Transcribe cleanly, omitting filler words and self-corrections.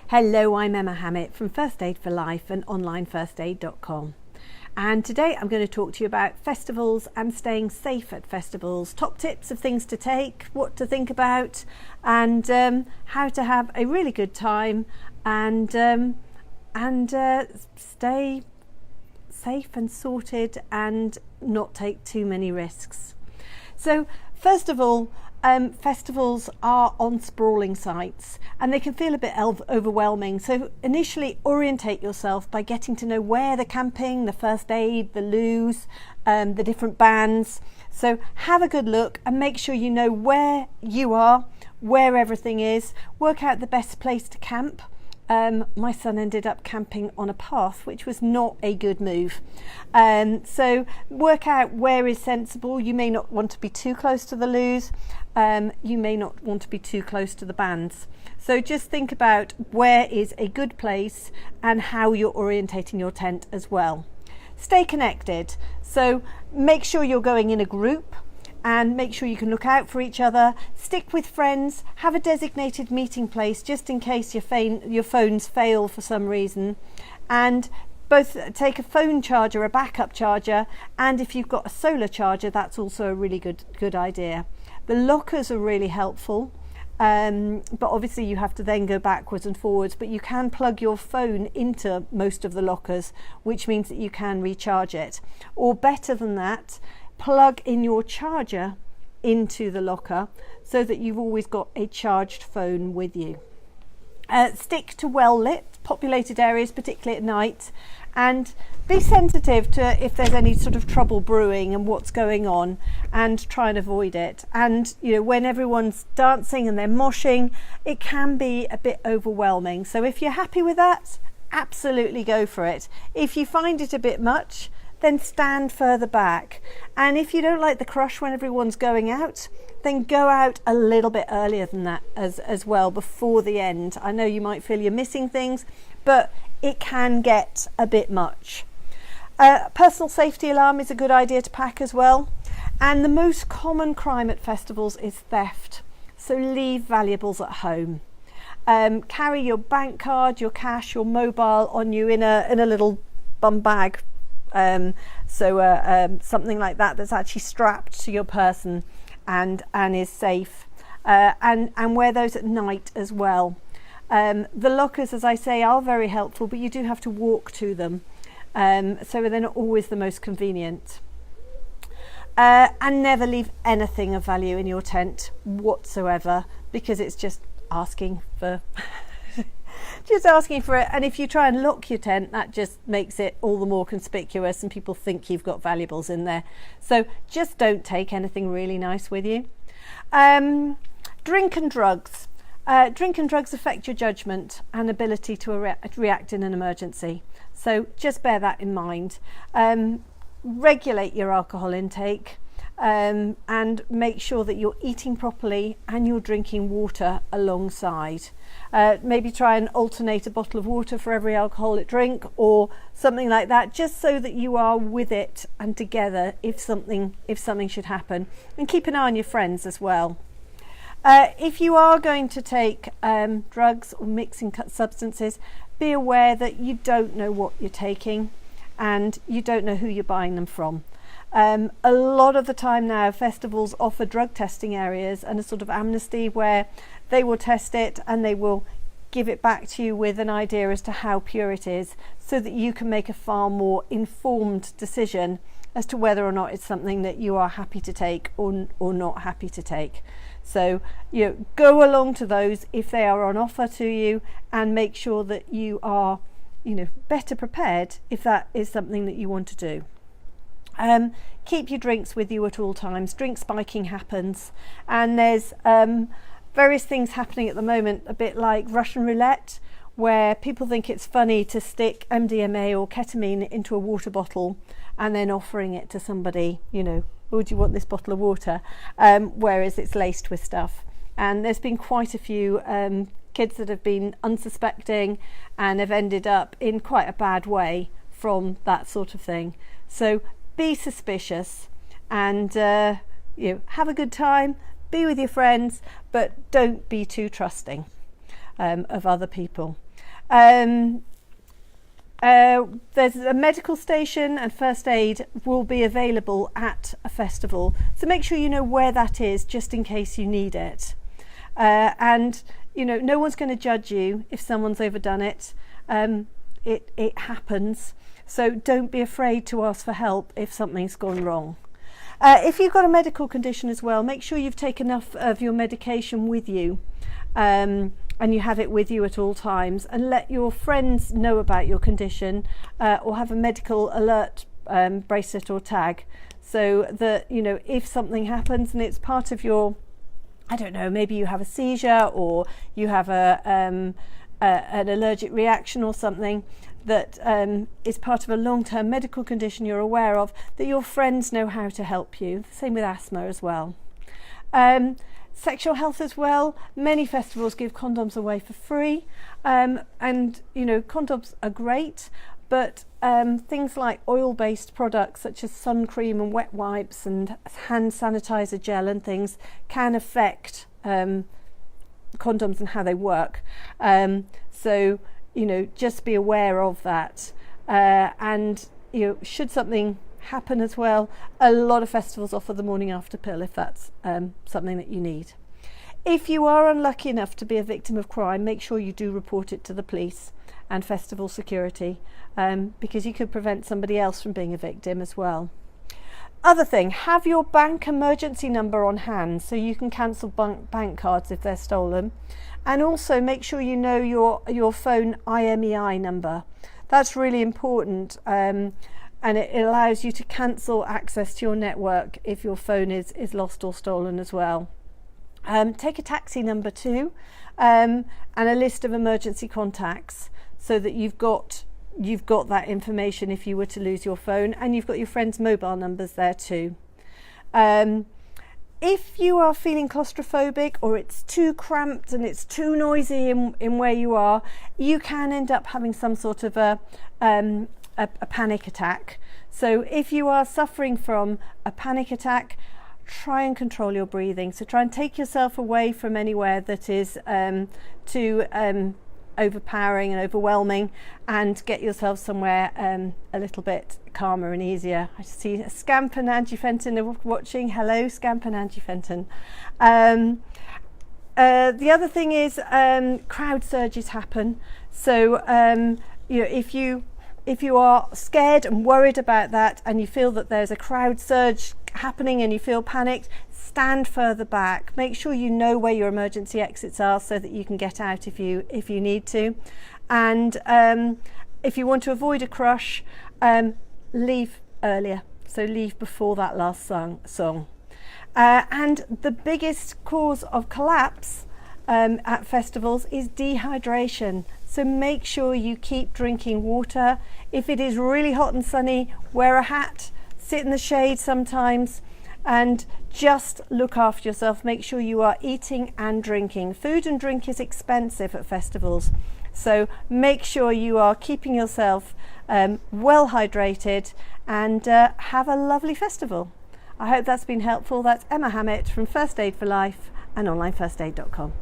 Hello, I'm Emma Hammett from First Aid for Life and onlinefirstaid.com. And today I'm going to talk to you about festivals and staying safe at festivals, top tips of things to take, what to think about, and how to have a really good time and stay safe and sorted and not take too many risks. So first of all, festivals are on sprawling sites and they can feel a bit overwhelming. So initially orientate yourself by getting to know where the camping, the first aid, the loos, the different bands. So have a good look and make sure you know where you are, where everything is. Work out the best place to camp. My son ended up camping on a path, which was not a good move. So work out where is sensible. You may not want to be too close to the loos. You may not want to be too close to the bands. So just think about where is a good place and how you're orientating your tent as well. Stay connected. So make sure you're going in a group and make sure you can look out for each other. Stick with friends, have a designated meeting place just in case your phones fail for some reason, and both take a phone charger, a backup charger, and if you've got a solar charger, that's also a really good idea. The lockers are really helpful, but obviously you have to then go backwards and forwards, but you can plug your phone into most of the lockers, which means that you can recharge it. Or better than that, plug in your charger into the locker so that you've always got a charged phone with you. Stick to well-lit, populated areas, particularly at night, and be sensitive to if there's any sort of trouble brewing and what's going on, and try and avoid it. And when everyone's dancing and they're moshing, it can be a bit overwhelming. So if you're happy with that, absolutely go for it. If you find it a bit much, then stand further back. And if you don't like the crush when everyone's going out, then go out a little bit earlier than that as well, before the end. I know you might feel you're missing things, but it can get a bit much. Personal safety alarm is a good idea to pack as well. And the most common crime at festivals is theft. So leave valuables at home. Carry your bank card, your cash, your mobile on you in a little bum bag. Something like that that's actually strapped to your person and is safe, and wear those at night as well. The lockers, as I say, are very helpful, but you do have to walk to them, so they're not always the most convenient. And never leave anything of value in your tent whatsoever, because it's just asking for it. And if you try and lock your tent, that just makes it all the more conspicuous and people think you've got valuables in there. So just don't take anything really nice with you. Drink and drugs. Drink and drugs affect your judgment and ability to react in an emergency. So just bear that in mind. Regulate your alcohol intake. And make sure that you're eating properly and you're drinking water alongside. Maybe try and alternate a bottle of water for every alcoholic drink or something like that, just so that you are with it and together if something should happen. And keep an eye on your friends as well. If you are going to take drugs or mixing substances, be aware that you don't know what you're taking and you don't know who you're buying them from. A lot of the time now, festivals offer drug testing areas and a sort of amnesty where they will test it and they will give it back to you with an idea as to how pure it is, so that you can make a far more informed decision as to whether or not it's something that you are happy to take or not happy to take. So go along to those if they are on offer to you, and make sure that you are better prepared if that is something that you want to do. Keep your drinks with you at all times. Drink spiking happens, and there's various things happening at the moment, a bit like Russian roulette, where people think it's funny to stick MDMA or ketamine into a water bottle and then offering it to somebody, oh, do you want this bottle of water? Whereas it's laced with stuff. And there's been quite a few kids that have been unsuspecting and have ended up in quite a bad way from that sort of thing. So be suspicious and have a good time, be with your friends, but don't be too trusting of other people. There's a medical station and first aid will be available at a festival, so make sure you know where that is just in case you need it. And you know, no one's going to judge you if someone's overdone it. It happens, so don't be afraid to ask for help if something's gone wrong. If you've got a medical condition as well, make sure you've taken enough of your medication with you, and you have it with you at all times, and let your friends know about your condition, or have a medical alert bracelet or tag, so that, you know, if something happens and it's part of your, I don't know, maybe you have a seizure or you have an allergic reaction or something that is part of a long-term medical condition you're aware of, that your friends know how to help you. Same with asthma as well. Sexual health as well. Many festivals give condoms away for free, and you know, condoms are great, but things like oil-based products such as suncream and wet wipes and hand sanitizer gel and things can affect condoms and how they work. So, you know, just be aware of that. And, you know, should something happen as well, a lot of festivals offer the morning after pill if that's something that you need. If you are unlucky enough to be a victim of crime, make sure you do report it to the police and festival security, because you could prevent somebody else from being a victim as well. Other thing, have your bank emergency number on hand so you can cancel bank cards if they're stolen, and also make sure you know your phone IMEI number. That's really important, and it allows you to cancel access to your network if your phone is lost or stolen as well. Take a taxi number too, and a list of emergency contacts, so that you've got that information if you were to lose your phone, and you've got your friends' mobile numbers there too. If you are feeling claustrophobic, or it's too cramped and it's too noisy in where you are, you can end up having some sort of a panic attack. So if you are suffering from a panic attack, try and control your breathing. So try and take yourself away from anywhere that is too overpowering and overwhelming, and get yourself somewhere a little bit calmer and easier. I see Scamp and Angie Fenton are watching. Hello, Scamp and Angie Fenton. The other thing is crowd surges happen. So you know, if you are scared and worried about that, and you feel that there's a crowd surge happening and you feel panicked, stand further back. Make sure you know where your emergency exits are so that you can get out if you need to. And if you want to avoid a crush, leave earlier. So leave before that last song. And the biggest cause of collapse at festivals is dehydration. So make sure you keep drinking water. If it is really hot and sunny, wear a hat, sit in the shade sometimes, and just look after yourself. Make sure you are eating and drinking. Food and drink is expensive at festivals, so make sure you are keeping yourself well hydrated, and have a lovely festival. I hope that's been helpful. That's Emma Hammett from First Aid for Life and onlinefirstaid.com.